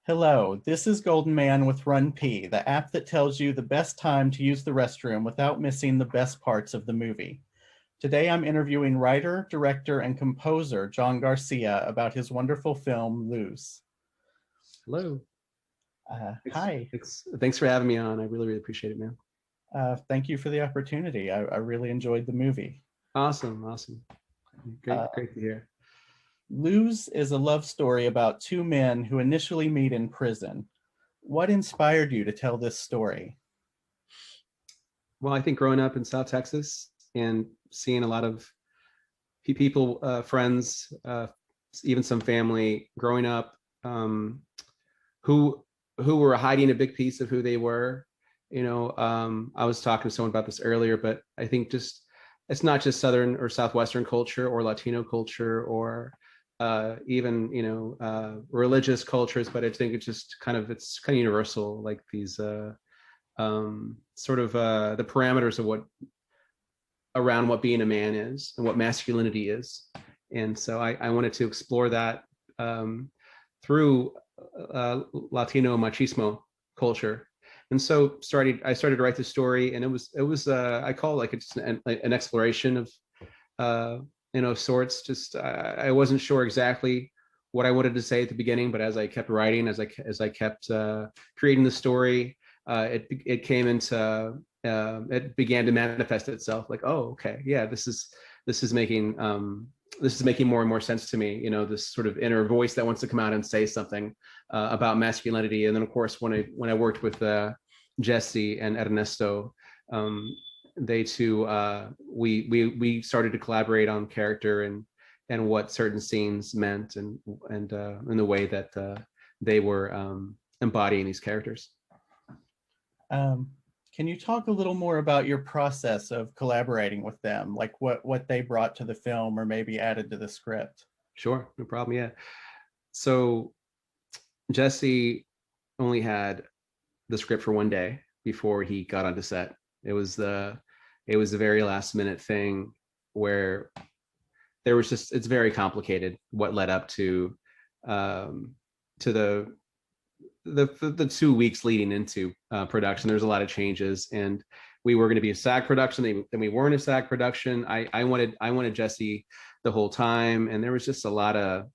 Hello, this is Goldenman with Run P, the app that tells you the best time to use the restroom without missing the best parts of the movie. Today I'm interviewing writer, director, and composer Jon Garcia about his wonderful film, Lose. Hello. Thanks, Hi, thanks for having me on. I really appreciate it, man. thank you for the opportunity. I really enjoyed the movie. Awesome. Uh, Great to hear. Lose is a love story about two men who initially meet in prison. What inspired you to tell this story? Well, I think growing up in South Texas and seeing a lot of people, friends, even some family growing up, who were hiding a big piece of who they were. I was talking to someone about this earlier, but I think just it's not just Southern or Southwestern culture or Latino culture or even religious cultures, but I think it's kind of universal, like these sort of the parameters of what being a man is and what masculinity is. And so I wanted to explore that through Latino machismo culture. And so I started to write the story, and it was I call it like it's an exploration of sorts. Just I wasn't sure exactly what I wanted to say at the beginning, but as I kept writing, as I kept creating the story, it came into it began to manifest itself. Like, oh, okay, yeah, this is making more and more sense to me. This sort of inner voice that wants to come out and say something about masculinity. And then, of course, when I worked with Jesse and Ernesto, they too we started to collaborate on character and what certain scenes meant and in the way that they were embodying these characters. Um, can you talk a little more about your process of collaborating with them, like what they brought to the film or maybe added to the script? Sure, no problem. Yeah. So Jesse only had the script for one day before he got onto set. It was the very last minute thing where it's very complicated what led up um, to the 2 weeks leading into production. There's a lot of changes, and we were going to be a SAG production. Then we weren't a SAG production. I wanted Jesse the whole time, and there was just a lot of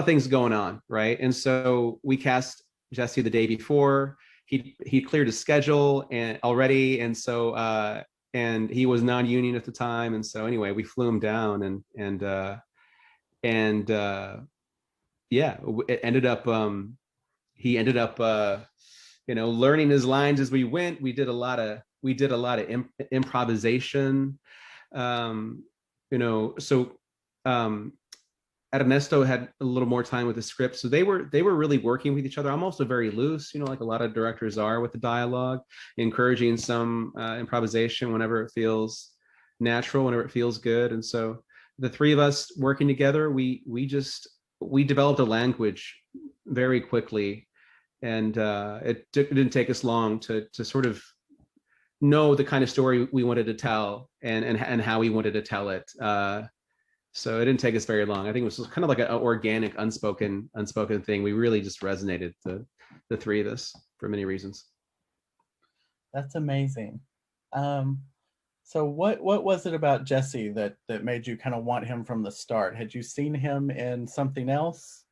things going on, right? And so we cast Jesse the day before. He cleared his schedule and already, and so and he was non-union at the time, and so anyway, we flew him down, and yeah, it ended up he ended up learning his lines as we went. We did a lot of improvisation. um so Ernesto had a little more time with the script, so they were really working with each other. I'm also very loose, like a lot of directors are with the dialogue, encouraging some improvisation whenever it feels natural, whenever it feels good. And so the three of us working together, we developed a language very quickly, and it didn't take us long to sort of know the kind of story we wanted to tell and how we wanted to tell it. So it didn't take us very long. I think it was kind of like an organic, unspoken thing. We really just resonated, the three of us, for many reasons. That's amazing. Um, so what was it about Jesse that made you kind of want him from the start? Had you seen him in something else?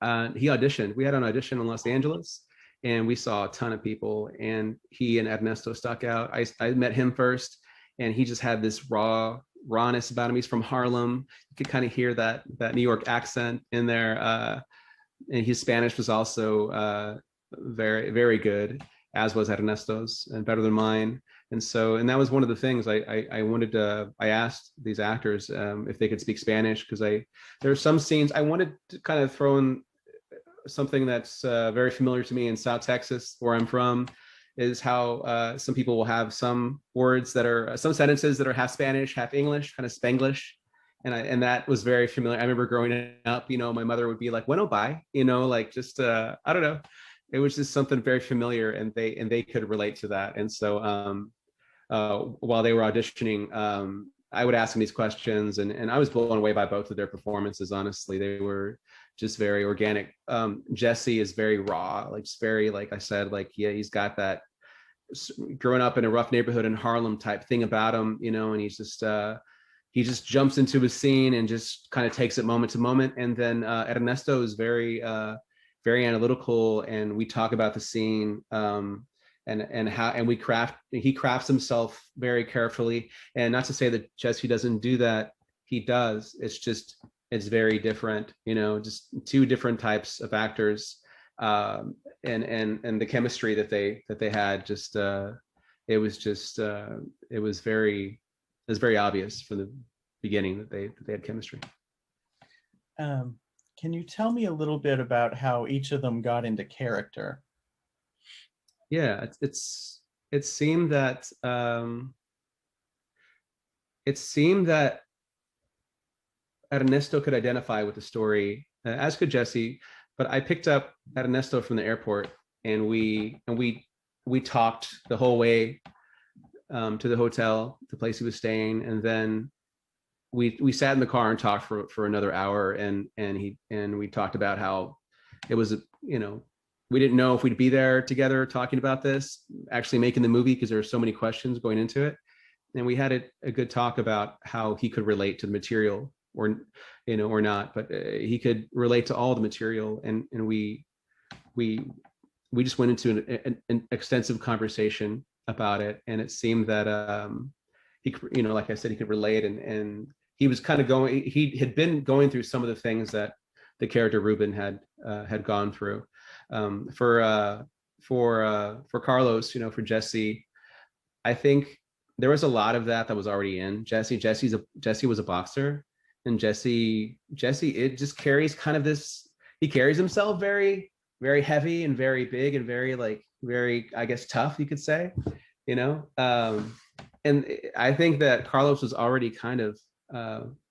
He auditioned. We had an audition in Los Angeles, and we saw a ton of people. And he and Ernesto stuck out. I met him first, and he just had this rawness about him. He's from Harlem. You could kind of hear that New York accent in there. And his Spanish was also very, very good, as was Ernesto's, and better than mine. And that was one of the things I wanted to. I asked these actors if they could speak Spanish, because there are some scenes I wanted to kind of throw in something that's very familiar to me in South Texas, where I'm from, is how some people will have some sentences that are half Spanish, half English, kind of Spanglish. And that was very familiar. I remember growing up, my mother would be like, "Bueno, bye," like just I don't know. It was just something very familiar, and they could relate to that. And so while they were auditioning, I would ask them these questions, and I was blown away by both of their performances. Honestly, they were just very organic. Jesse is very raw, like just very, like I said, like, yeah, he's got that growing up in a rough neighborhood in Harlem type thing about him, you know, and he just jumps into a scene and just kind of takes it moment to moment. And then Ernesto is very analytical, and we talk about the scene, and how, and he crafts himself very carefully. And not to say that Jesse doesn't do that, he does. It's very different, you know, just two different types of actors, and the chemistry that they had, just it was very obvious from the beginning that they had chemistry. Can you tell me a little bit about how each of them got into character? Yeah, it seemed that Ernesto could identify with the story, as could Jesse. But I picked up Ernesto from the airport, and we talked the whole way to the hotel, the place he was staying, and then we sat in the car and talked for another hour, and we talked about how it was, you know, we didn't know if we'd be there together talking about this, actually making the movie, because there were so many questions going into it. And we had a good talk about how he could relate to the material, or, you know, or not, but he could relate to all the material. And we just went into an extensive conversation about it. And it seemed that he, you know, like I said, he could relate, and he was kind of he had been going through some of the things that the character Reuben had gone through. For Carlos, you know, for Jesse, I think there was a lot of that was already in Jesse. Jesse was a boxer, and Jesse it just carries kind of this. He carries himself very, very heavy and very big and very, I guess, tough, you could say, you know. And I think that Carlos was already kind of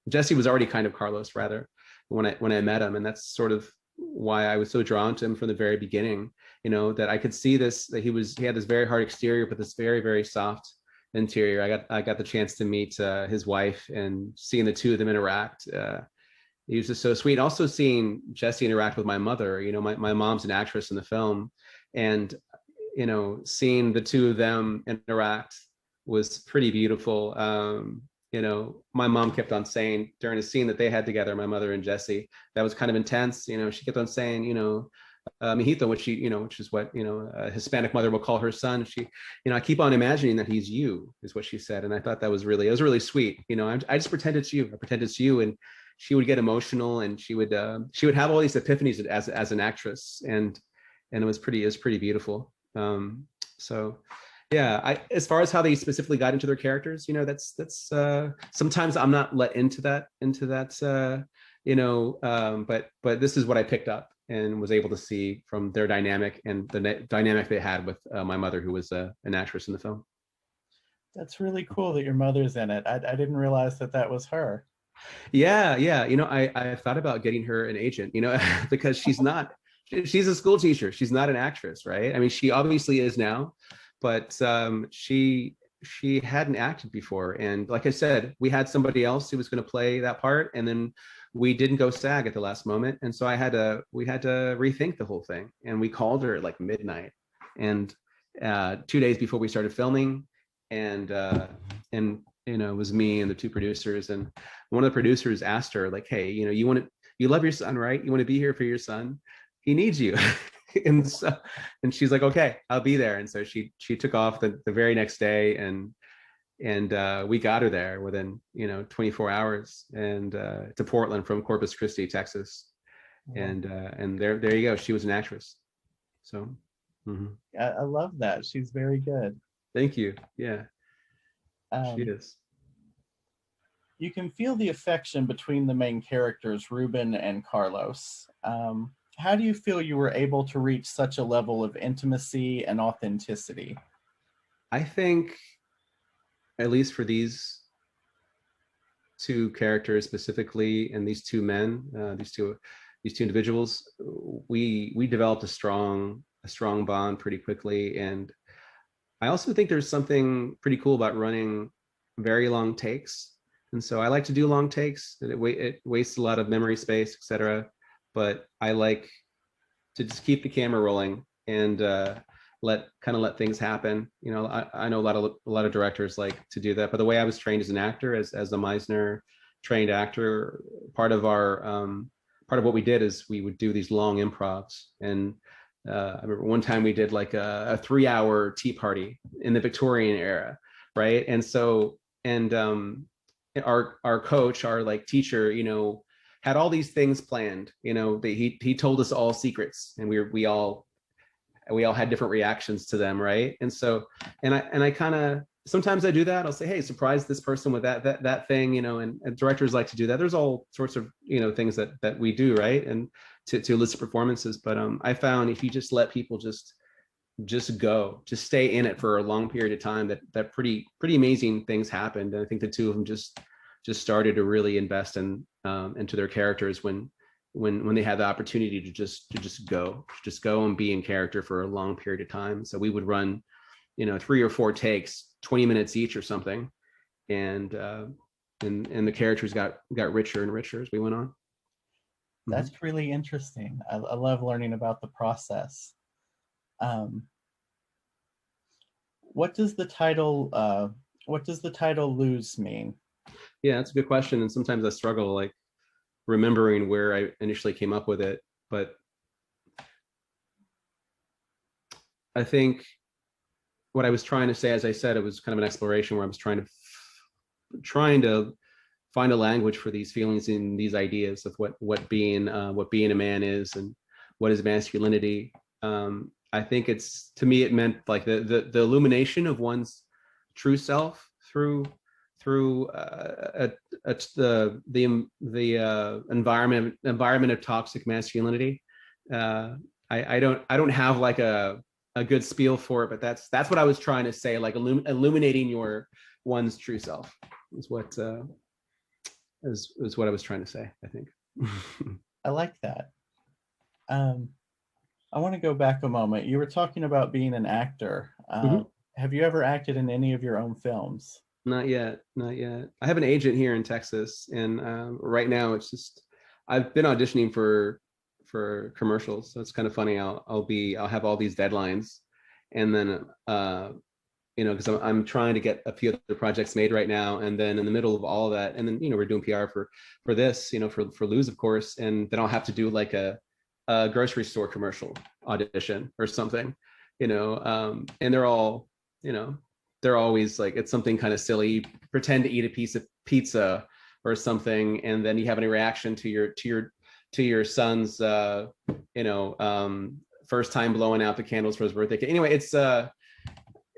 Jesse was already kind of Carlos, rather, when I met him, and that's sort of why I was so drawn to him from the very beginning. You know, that I could see that he had this very hard exterior, but this very, very soft interior. I got the chance to meet his wife, and seeing the two of them interact. He was just so sweet. Also seeing Jesse interact with my mother. You know, my mom's an actress in the film, and, you know, seeing the two of them interact was pretty beautiful. You know, my mom kept on saying during a scene that they had together, my mother and Jesse, that was kind of intense. You know, she kept on saying, you know, mijito, which is what, you know, a Hispanic mother will call her son. She, you know, I keep on imagining that he's you, is what she said. And I thought it was really sweet. You know, I just pretended it's you. I pretended it's you. And she would get emotional, and she would have all these epiphanies as an actress. And it was pretty beautiful. So yeah, as far as how they specifically got into their characters, you know, that's sometimes I'm not let into that, you know, but this is what I picked up and was able to see from their dynamic, and the dynamic they had with my mother, who was an actress in the film. That's really cool that your mother's in it. I didn't realize that was her. Yeah. You know, I thought about getting her an agent, you know, because she's a school teacher. She's not an actress, right? I mean, she obviously is now, but she hadn't acted before. And like I said, we had somebody else who was going to play that part, and then we didn't go SAG at the last moment, and so we had to rethink the whole thing. And we called her at like midnight, and 2 days before we started filming, and you know, it was me and the two producers, and one of the producers asked her, like, hey, you know, you love your son, right? You want to be here for your son? He needs you. And she's like, okay, I'll be there. And so she took off the very next day, and we got her there within, you know, 24 hours, and to Portland from Corpus Christi, Texas. Wow. And there you go. She was an actress. So I love that. She's very good. Thank you. Yeah, she is. You can feel the affection between the main characters, Reuben and Carlos. How do you feel you were able to reach such a level of intimacy and authenticity? I think, at least for these two characters specifically, and these two men, these two individuals, we developed a strong bond pretty quickly. And I also think there's something pretty cool about running very long takes. And so I like to do long takes. It wastes a lot of memory space, etc. But I like to just keep the camera rolling and let things happen. You know, I know a lot of directors like to do that. But the way I was trained as an actor, as a Meisner trained actor, part of what we did is we would do these long improvs. And I remember one time we did like a 3-hour tea party in the Victorian era, right? And so our coach, our like teacher, you know, had all these things planned. You know, he told us all secrets, and we all had different reactions to them, right? And so and I kind of, sometimes I do that. I'll say, hey, surprise this person with that thing, you know, and directors like to do that. There's all sorts of, you know, things that we do, right? And to elicit performances. But I found if you just let people just stay in it for a long period of time, that pretty amazing things happened. And I think the two of them just started to really invest into their characters when they had the opportunity to just go and be in character for a long period of time. So we would run, you know, 3 or 4 takes, 20 minutes each or something, and the characters got richer and richer as we went on. That's really interesting. I love learning about the process. What does the title "Lose" mean? Yeah, that's a good question. And sometimes I struggle like remembering where I initially came up with it. But I think what I was trying to say, as I said, it was kind of an exploration where I was trying to find a language for these feelings and these ideas of what being a man is and what is masculinity. I think to me it meant like the illumination of one's true self through the environment of toxic masculinity. I don't have like a good spiel for it, but that's what I was trying to say, like illuminating one's true self is what is what I was trying to say, I think. I like that. I want to go back a moment. You were talking about being an actor. Have you ever acted in any of your own films? Not yet. I have an agent here in Texas, and right now it's just I've been auditioning for commercials, so it's kind of funny. I'll have all these deadlines, and then you know, because I'm trying to get a few other projects made right now, and then in the middle of all of that, and then, you know, we're doing PR for this, you know, for Lose, of course, and then I'll have to do like a grocery store commercial audition or something, you know, and they're all, you know, they're always like, it's something kind of silly. You pretend to eat a piece of pizza or something, and then you have any reaction to your son's you know, first time blowing out the candles for his birthday cake. Anyway, it's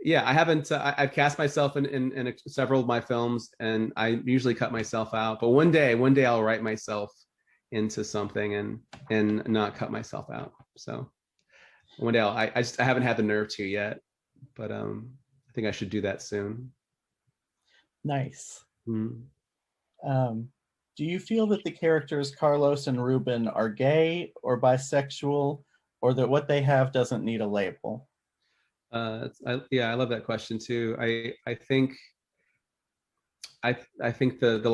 yeah, I haven't I've cast myself in several of my films, and I usually cut myself out, but one day I'll write myself into something and not cut myself out. So one day I haven't had the nerve to yet, but I think I should do that soon. Nice. Do you feel that the characters Carlos and Reuben are gay or bisexual, or that what they have doesn't need a label? Yeah, I love that question too. I think the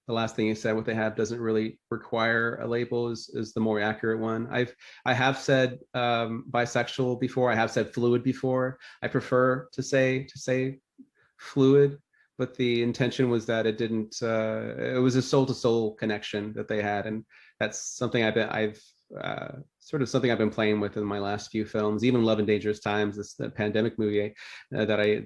last thing you said, what they have doesn't really require a label, is the more accurate one. I have said bisexual before. I have said fluid before. I prefer to say fluid, but the intention was that it didn't. It was a soul to soul connection that they had, and that's something I've something I've been playing with in my last few films. Even Love and Dangerous Times, the pandemic movie that I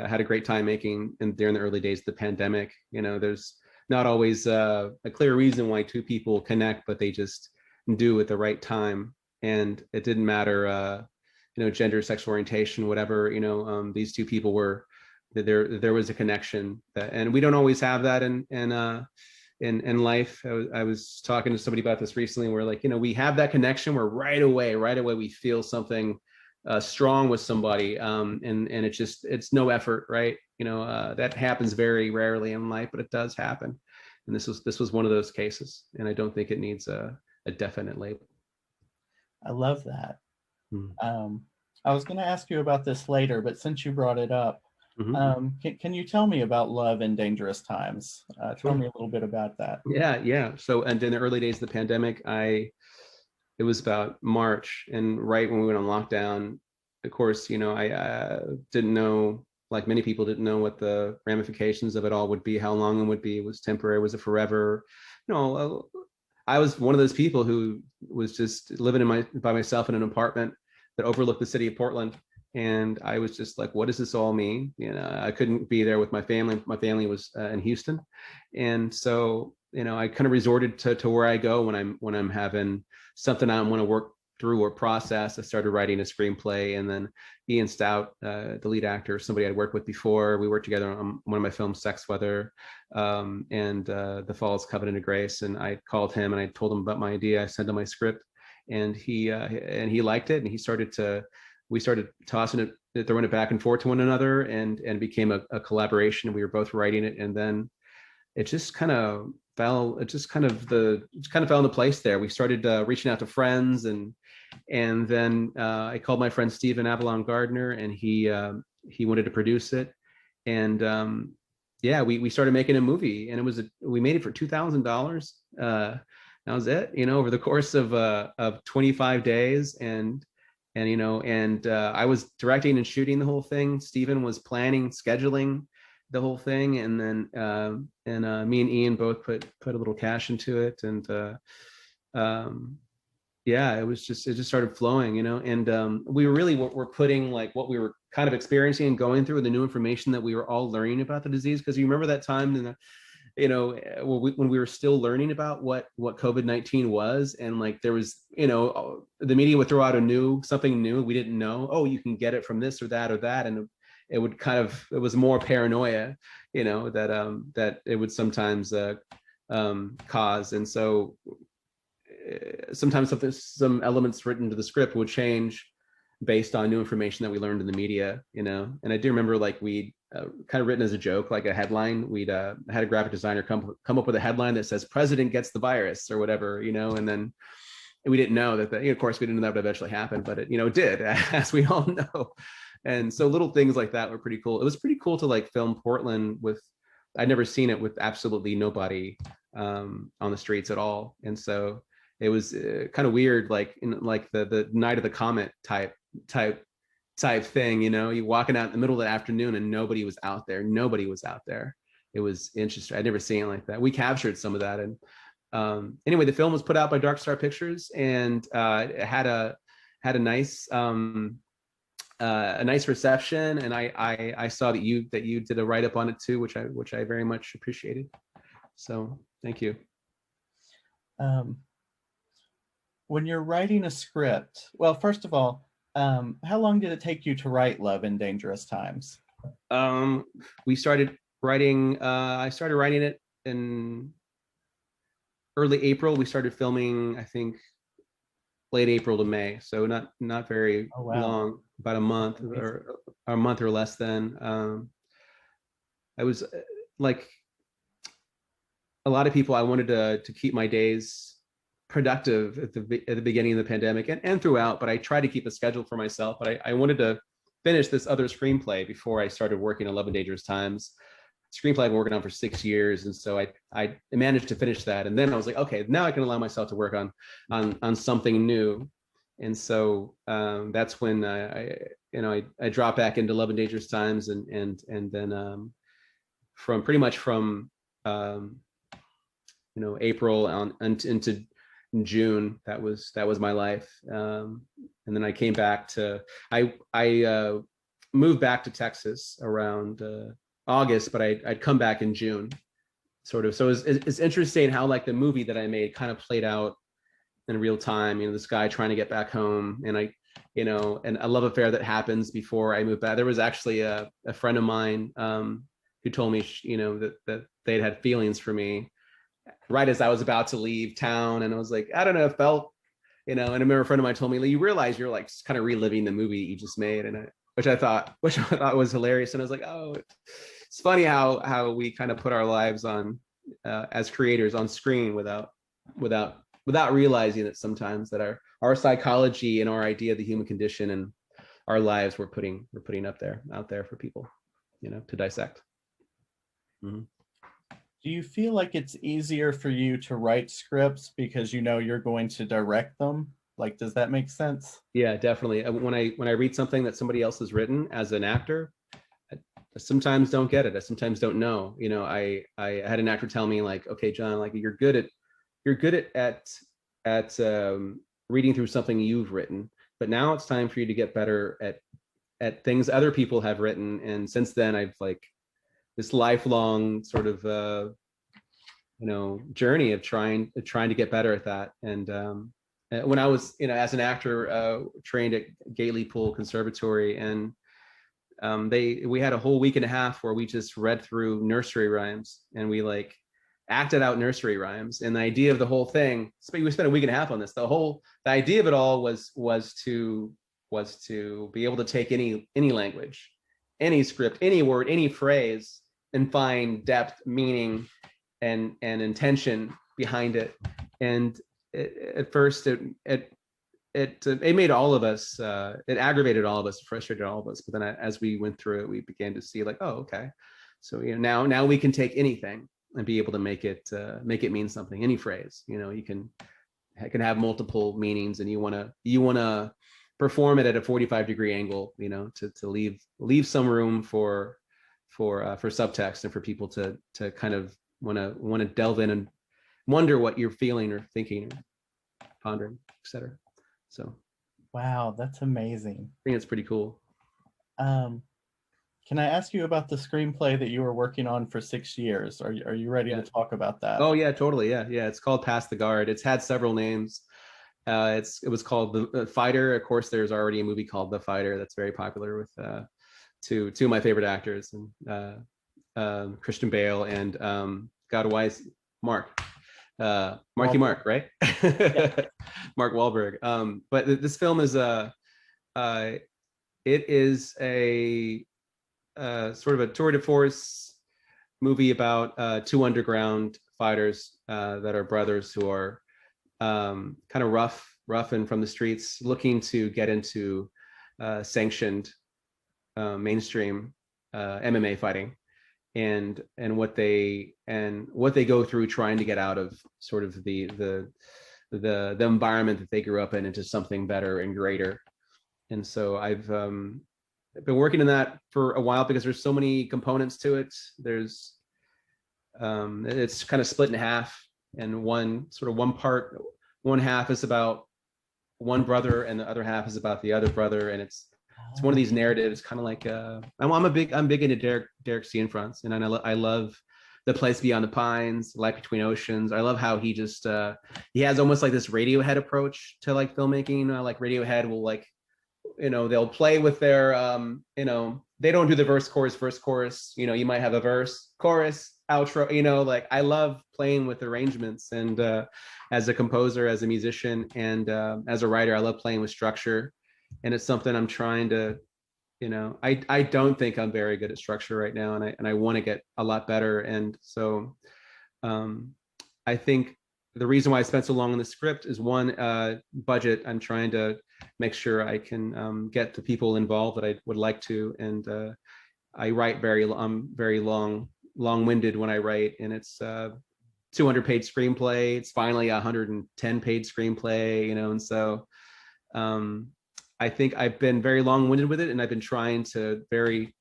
had a great time making during the early days of the pandemic. You know, there's not always a clear reason why two people connect, but they just do at the right time. And it didn't matter, you know, gender, sexual orientation, whatever. You know, these two people were there was a connection, and we don't always have that in life. I was talking to somebody about this recently, where, like, you know, we have that connection where right away we feel something strong with somebody, and it's no effort, right? You know, that happens very rarely in life, but it does happen. And this was one of those cases, and I don't think it needs a definite label. I love that. I was going to ask you about this later, but since you brought it up, Can you tell me about Love in Dangerous Times? Tell Sure. me a little bit about that. Yeah. So, and in the early days of the pandemic, it was about March, and right when we went on lockdown, of course, I didn't know, like many people didn't know what the ramifications of it all would be, how long it would be. It was temporary, was it forever? I was one of those people who was just living by myself in an apartment that overlooked the city of Portland. And I was just like, what does this all mean? I couldn't be there with my family. My family was in Houston. And so, I kind of resorted to where I go when I'm having something I want to work through or process. I started writing a screenplay, and then Ian Stout, the lead actor, somebody I'd worked with before, we worked together on one of my films, Sex Weather, and The Falls Covenant of Grace. And I called him and I told him about my idea. I sent him my script, and he liked it, and we started tossing it, throwing it back and forth to one another, and became a collaboration. We were both writing it, and then it just kind of fell into place there. We started reaching out to friends, and then I called my friend Stephen Avalon Gardner, and he wanted to produce it. And we started making a movie, and we made it for $2,000. That was it, over the course of 25 days. And I was directing and shooting the whole thing. Stephen was planning, scheduling the whole thing, and then me and Ian both put a little cash into it, and it just started flowing, and we really were putting like what we were kind of experiencing and going through, the new information that we were all learning about the disease, because you remember that time when we were still learning about what COVID-19 was, and like there was, the media would throw out something new we didn't know. Oh, you can get it from this or that, and it was more paranoia, that it would sometimes cause. And so sometimes some elements written into the script would change based on new information that we learned in the media, and I do remember like we kind of written as a joke, like a headline. We'd had a graphic designer come up with a headline that says "President gets the virus" or whatever, and then we didn't know that. Of course, we didn't know that would eventually happen, but it did, as we all know. And so little things like that were pretty cool. It was pretty cool to like film Portland I'd never seen it with absolutely nobody on the streets at all, and so it was kind of weird, like in like the night of the comet type thing, you walking out in the middle of the afternoon and nobody was out there. It was interesting. I'd never seen it like that. We captured some of that. And anyway, the film was put out by Dark Star Pictures, and it had a nice reception. And I saw that you did a write-up on it too, which I very much appreciated. So thank you. When you're writing a script, well, first of all, how long did it take you to write Love in Dangerous Times? I started writing it in early April. We started filming, I think, late April to May. So not very long, about a month or a month or less than. I was like a lot of people, I wanted to keep my days productive at the beginning of the pandemic and throughout, but I tried to keep a schedule for myself. But I wanted to finish this other screenplay before I started working on Love in Dangerous Times. Screenplay I've been working on for 6 years, and so I managed to finish that. And then I was like, okay, now I can allow myself to work on something new. And so that's when I dropped back into Love in Dangerous Times, and then from pretty much from April on into June, that was my life. And then I came back to I moved back to Texas around August, but I'd come back in June, sort of. So it's interesting how like the movie that I made kind of played out in real time. This guy trying to get back home, and and a love affair that happens before I moved back. There was actually a friend of mine who told me, that they'd had feelings for me right as I was about to leave town. And I was like, I don't know, it felt, and I remember a friend of mine told me, you realize you're like kind of reliving the movie you just made. And which I thought was hilarious. And I was like, oh, it's funny how we kind of put our lives on as creators on screen without realizing that sometimes that our psychology and our idea of the human condition and our lives we're putting out there for people. to dissect. Mm-hmm. Do you feel like it's easier for you to write scripts because you're going to direct them? Like, does that make sense? Yeah, definitely. When I read something that somebody else has written as an actor, I sometimes don't get it. I sometimes don't know. I had an actor tell me like, okay, John, like you're good at reading through something you've written, but now it's time for you to get better at things other people have written. And since then, I've like this lifelong sort of journey of trying to get better at that. And when I was as an actor trained at Gately Pool Conservatory, and we had a whole week and a half where we just read through nursery rhymes, and we like acted out nursery rhymes. And the idea of the whole thing, we spent a week and a half on this. The idea of it all was to be able to take any language, any script, any word, any phrase, and find depth, meaning, and intention behind it. And at first it made all of us, it aggravated all of us, frustrated all of us. But then as we went through it, we began to see like, oh, okay. So now we can take anything and be able to make it mean something. Any phrase, you can have multiple meanings, and you wanna perform it at a 45-degree angle, to leave some room for subtext and for people to kind of want to delve in and wonder what you're feeling or thinking or pondering, etc. So wow, that's amazing. I think it's pretty cool. Can I ask you about the screenplay that you were working on for 6 years? Are you ready to talk about that? Oh yeah, totally. Yeah. It's called Pass the Guard. It's had several names. It was called The Fighter. Of course, there's already a movie called The Fighter that's very popular with two of my favorite actors, and Christian Bale and Marky Mark, right? Yeah. Mark Wahlberg. But this film is it is a sort of a tour de force movie about two underground fighters that are brothers who are kind of rough and from the streets, looking to get into sanctioned mainstream MMA fighting, and what they go through trying to get out of sort of the environment that they grew up in into something better and greater. And so I've been working in that for a while because there's so many components to it. There's it's kind of split in half, and one half is about one brother and the other half is about the other brother, and it's one of these narratives, kind of like I'm big into Derek Cianfrance, and I love The Place Beyond the Pines, Life Between Oceans. I love how he just he has almost like this Radiohead approach to like filmmaking. Like Radiohead will like, they'll play with their they don't do the verse chorus. You might have a verse, chorus, outro. Like I love playing with arrangements, and as a composer, as a musician, and as a writer, I love playing with structure. And it's something I'm trying to, I don't think I'm very good at structure right now, and I want to get a lot better. And so I think the reason why I spent so long on the script is one, budget. I'm trying to make sure I can get the people involved that I would like to, and I write I'm very long-winded when I write, and it's 200-page screenplay. It's finally a 110-page screenplay, and so I think I've been very long-winded with it, and I've been trying to really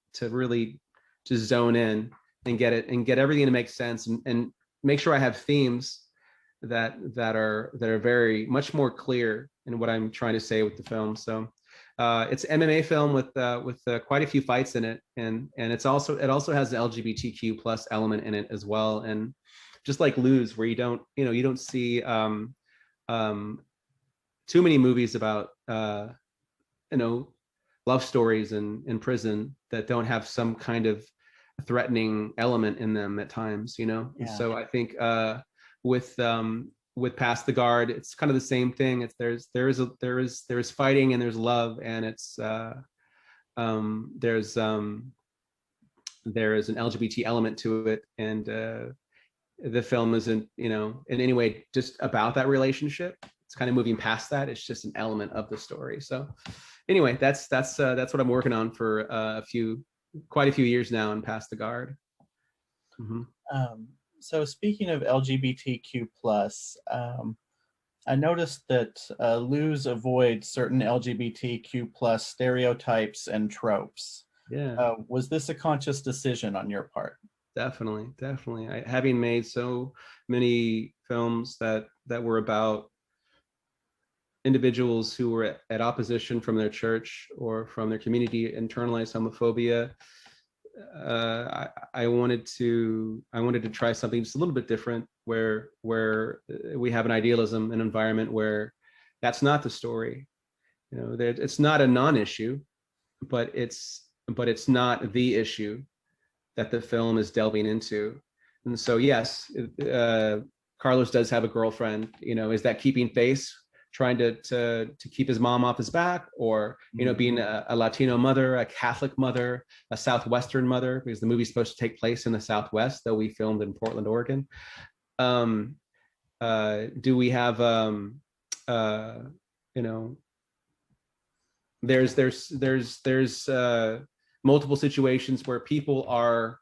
just zone in and get everything to make sense, and make sure I have themes that are very much more clear in what I'm trying to say with the film. So it's an MMA film with quite a few fights in it, and it also has the LGBTQ plus element in it as well. And just like Lose, where you don't see too many movies about love stories in prison that don't have some kind of threatening element in them at times. Yeah. So I think with Pass the Guard, it's kind of the same thing. It's there's fighting and there's love, and it's there is an LGBT element to it, and the film isn't in any way just about that relationship. It's kind of moving past that. It's just an element of the story. So anyway, that's what I'm working on for a few quite a few years now and passed the guard. So speaking of LGBTQ plus, I noticed that Luz avoids certain LGBTQ plus stereotypes and tropes. Yeah. Was this a conscious decision on your part? Definitely. Having made so many films that were about individuals who were at opposition from their church or from their community, internalized homophobia, I wanted to try something just a little bit different, where we have an idealism, an environment where that's not the story. It's not a non-issue, but it's not the issue that the film is delving into. And so, yes, Carlos does have a girlfriend. Is that keeping face, trying to keep his mom off his back, or being a Latino mother, a Catholic mother, a Southwestern mother, because the movie's supposed to take place in the Southwest, though we filmed in Portland, Oregon. Do we have there's multiple situations where people are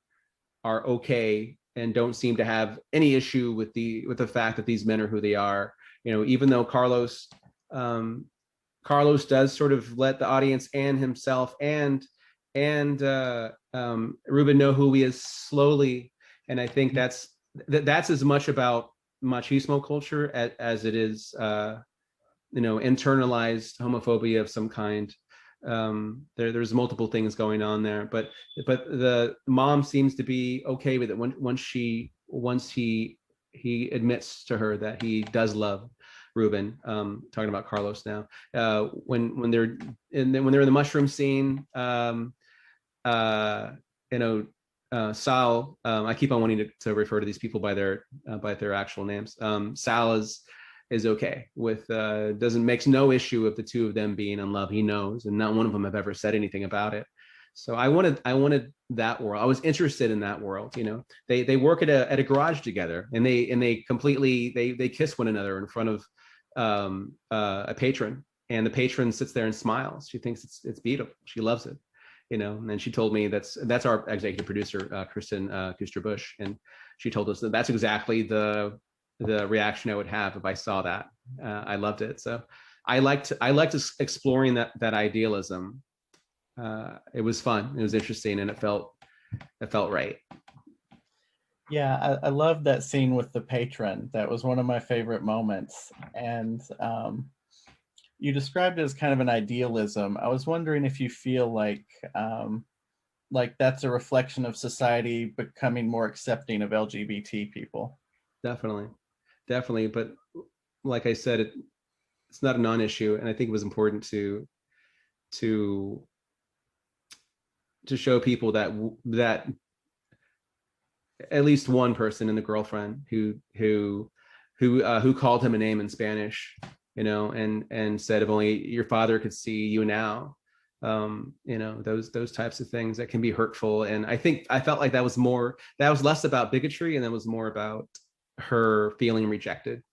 okay and don't seem to have any issue with the fact that these men are who they are. Even though Carlos does sort of let the audience and himself and Reuben know who he is slowly, and I think that's as much about machismo culture as it is internalized homophobia of some kind. There's multiple things going on there, but the mom seems to be okay with it once he admits to her that he does love Reuben. Talking about Carlos now, when they're in the mushroom scene, Sal, I keep on wanting to refer to these people by their actual names. Sal is okay with, makes no issue of the two of them being in love. He knows, and not one of them have ever said anything about it. So I wanted that world. I was interested in that world. They work at a garage together, and they kiss one another in front of a patron, and the patron sits there and smiles. She thinks it's beautiful. She loves it. And she told me that's our executive producer, Kristen Kuster-Busch, and she told us that's exactly the reaction I would have if I saw that. I loved it. So I liked exploring that idealism. It was fun. It was interesting, and it felt right. Yeah, I love that scene with the patron. That was one of my favorite moments. And you described it as kind of an idealism. I was wondering if you feel like that's a reflection of society becoming more accepting of LGBT people. Definitely. But like I said, it's not a non-issue, and I think it was important to show people that at least one person in the girlfriend who called him a name in Spanish, and said, if only your father could see you now, those types of things that can be hurtful. And I felt like that was less about bigotry, and that was more about her feeling rejected,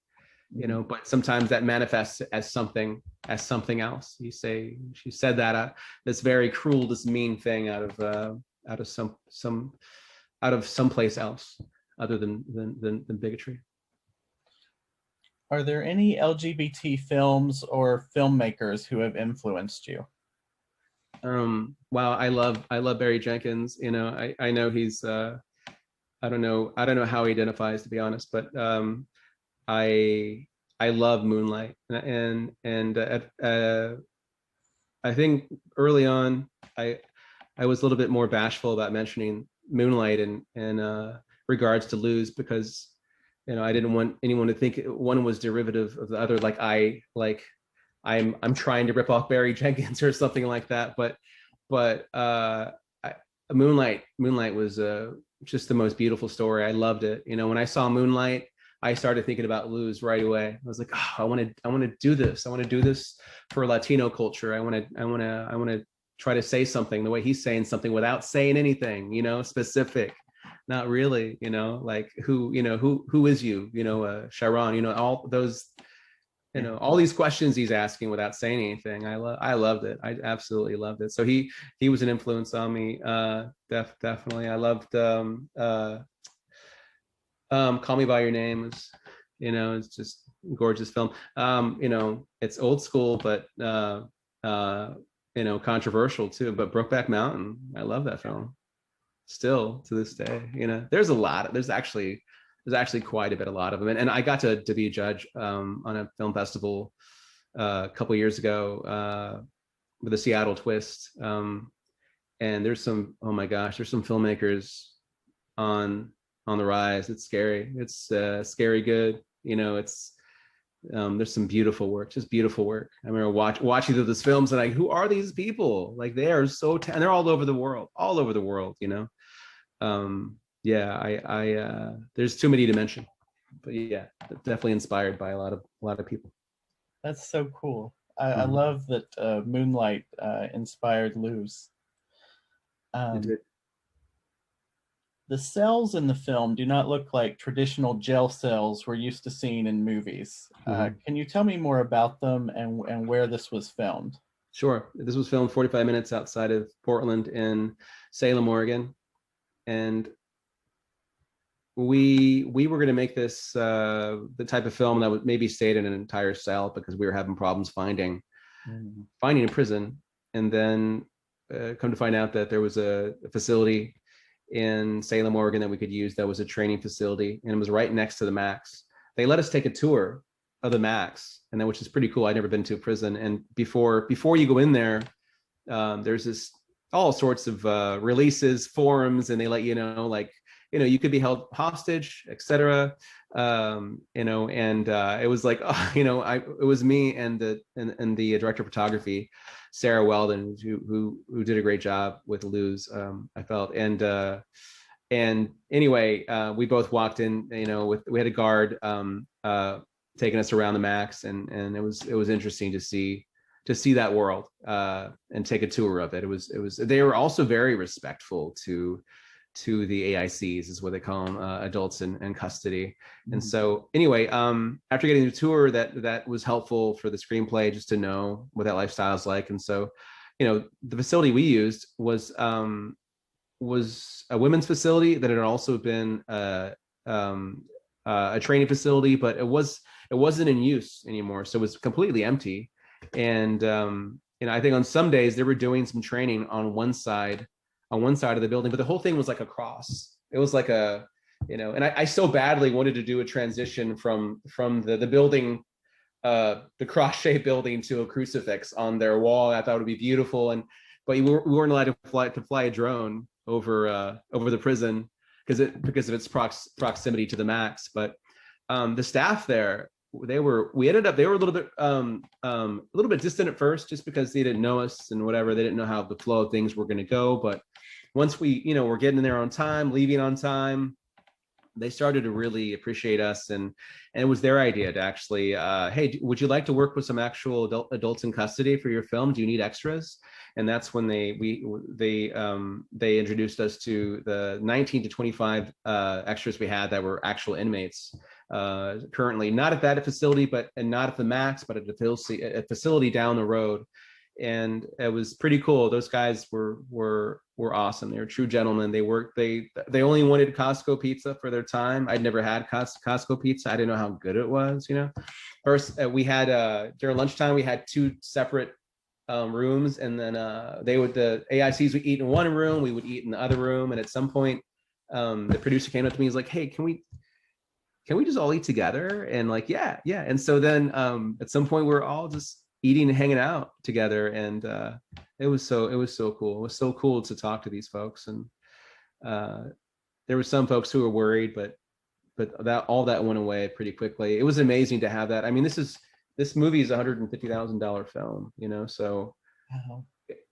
but sometimes that manifests as something else. She said that this very cruel, this mean thing out of someplace else other than bigotry. Are there any LGBT films or filmmakers who have influenced you? Wow, I love Barry Jenkins. I know he's I don't know how he identifies, to be honest, but I love Moonlight, and I think early on I was a little bit more bashful about mentioning Moonlight in regards to Luz, because I didn't want anyone to think one was derivative of the other, I'm trying to rip off Barry Jenkins or something like that. But Moonlight was just the most beautiful story. I loved it. When I saw Moonlight, I started thinking about Luz right away. I was like, oh, I want to do this. I want to do this for Latino culture. I want to try to say something the way he's saying something without saying anything, specific. Not really, like who is you, Sharon, all those you know, all these questions he's asking without saying anything. I loved it. I absolutely loved it. So he was an influence on me. Definitely. I loved Call Me by Your Name. Is, you know, it's just a gorgeous film. You know, it's old school, but you know, controversial too. But Brokeback Mountain, I love that film still to this day. You know, there's actually quite a lot of them, and I got to be a judge on a film festival a couple years ago with a Seattle twist. And there's some, oh my gosh, there's some filmmakers on the rise. It's scary. It's scary good. You know, it's there's some beautiful work, just beautiful work. I remember watching those films and like, who are these people? Like they are so and they're all over the world, you know. Yeah, I there's too many to mention, but yeah, definitely inspired by a lot of people. That's so cool. I love that Moonlight inspired Luz. The cells in the film do not look like traditional gel cells we're used to seeing in movies. Can you tell me more about them and where this was filmed? Sure. This was filmed 45 minutes outside of Portland in Salem, Oregon. And we were going to make this the type of film that would maybe stayed in an entire cell because we were having problems finding a prison. And then come to find out that there was a facility in Salem, Oregon that we could use that was a training facility, and it was right next to the Max. They let us take a tour of the Max, and then, which is pretty cool. I'd never been to a prison, and before you go in there, there's this all sorts of releases, forums, and they let you know, like, you know, you could be held hostage, etc. You know, and it was like, oh, you know, it was me and the director of photography, Sarah Weldon, who did a great job with Luz, I felt. And anyway, we both walked in, you know, we had a guard taking us around the Max, and it was interesting to see that world and take a tour of it. It was they were also very respectful to the AICs, is what they call them, adults in custody. And so anyway, after getting the tour, that was helpful for the screenplay, just to know what that lifestyle is like. And so, you know, the facility we used was a women's facility that had also been a training facility, but it wasn't in use anymore. So it was completely empty. And you know, I think on some days they were doing some training on one side of the building, but the whole thing was like a cross. It was like a, you know, and I so badly wanted to do a transition from the building, the cross-shaped building, to a crucifix on their wall. I thought it would be beautiful, but we weren't allowed to fly a drone over the prison because of its proximity to the Max. But the staff there, they were a little bit distant at first, just because they didn't know us and whatever. They didn't know how the flow of things were going to go. But once we, you know, were getting there on time, leaving on time, they started to really appreciate us, and it was their idea to actually, hey, would you like to work with some actual adults in custody for your film? Do you need extras? And that's when they introduced us to the 19 to 25 extras we had that were actual inmates. Currently not at that facility, and not at the Max, but at a facility down the road. And it was pretty cool. Those guys were awesome. They were true gentlemen. They only wanted Costco pizza for their time. I'd never had Costco pizza. I didn't know how good it was, you know. First, we had during lunchtime, we had two separate rooms, and then the AICs would eat in one room, we would eat in the other room. And at some point, the producer came up to me, he's like, hey, can we just all eat together? And like, yeah. And so then at some point, we're all just eating and hanging out together, and it was so cool. It was so cool to talk to these folks. And there were some folks who were worried, but that went away pretty quickly. It was amazing to have that. I mean, this movie is $150,000 film, you know, so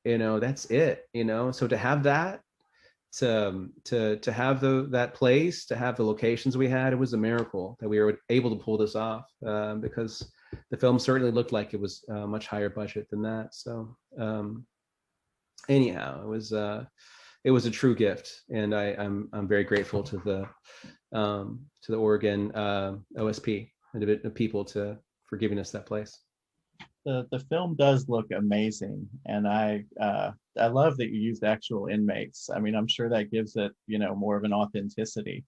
you know, that's it, you know. So to have that, to have that place, to have the locations we had, it was a miracle that we were able to pull this off, because the film certainly looked like it was a much higher budget than that. So anyhow, it was a true gift, and I'm very grateful to the Oregon OSP and the people giving us that place. The film does look amazing, and I love that you used actual inmates. I mean, I'm sure that gives it, you know, more of an authenticity.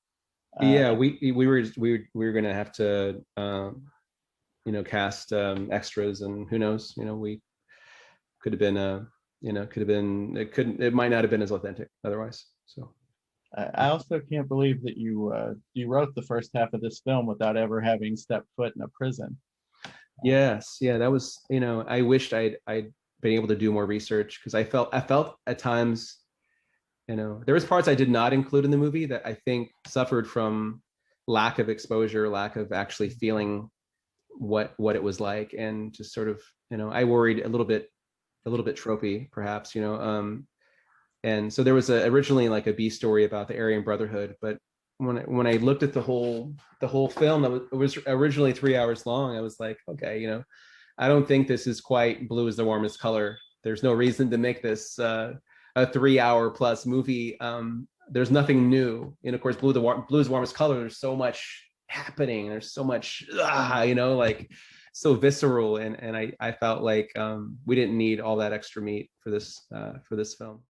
Yeah, Uh, we were gonna have to you know, cast extras, and who knows, you know, we could have been you know, could have been, it might not have been as authentic otherwise. So I also can't believe that you wrote the first half of this film without ever having stepped foot in a prison. yes, yeah, that was, you know, I wished I'd been able to do more research, because I felt at times, you know, there was parts I did not include in the movie that I think suffered from lack of exposure, lack of actually feeling what it was like, and just sort of, you know, I worried a little bit tropey perhaps, you know. And so there was originally like a B story about the Aryan Brotherhood, but when I looked at the whole film, that it was originally 3 hours long, I was like, okay, you know, I don't think this is quite blue is the warmest color. There's no reason to make this a 3 hour plus movie. There's nothing new, and of course, blue is the warmest color. There's so much happening. There's so much, you know, like so visceral, and I felt like we didn't need all that extra meat for this film.